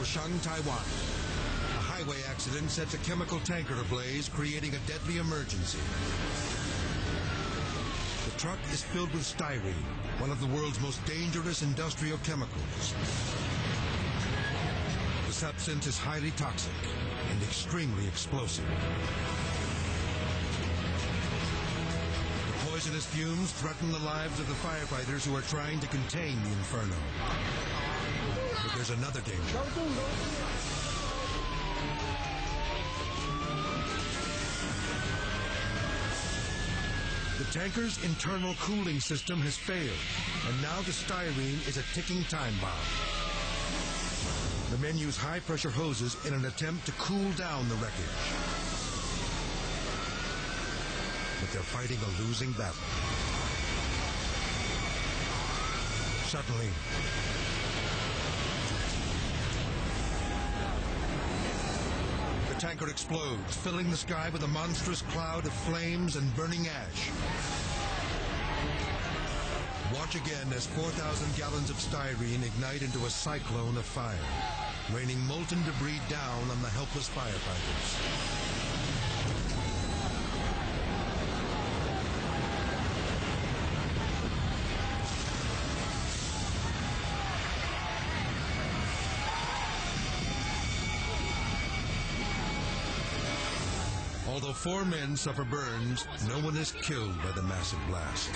Kaohsiung, Taiwan. A highway accident sets a chemical tanker ablaze, creating a deadly emergency. The truck is filled with styrene, one of the world's most dangerous industrial chemicals. The substance is highly toxic and extremely explosive. The poisonous fumes threaten the lives of the firefighters who are trying to contain the inferno. But there's another danger. The tanker's internal cooling system has failed, and now the styrene is a ticking time bomb. The men use high-pressure hoses in an attempt to cool down the wreckage. But they're fighting a losing battle. Suddenly, the tanker explodes, filling the sky with a monstrous cloud of flames and burning ash. Watch again as 4,000 gallons of styrene ignite into a cyclone of fire, raining molten debris down on the helpless firefighters. Although 4 men suffer burns, no one is killed by the massive blast.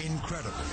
Incredible.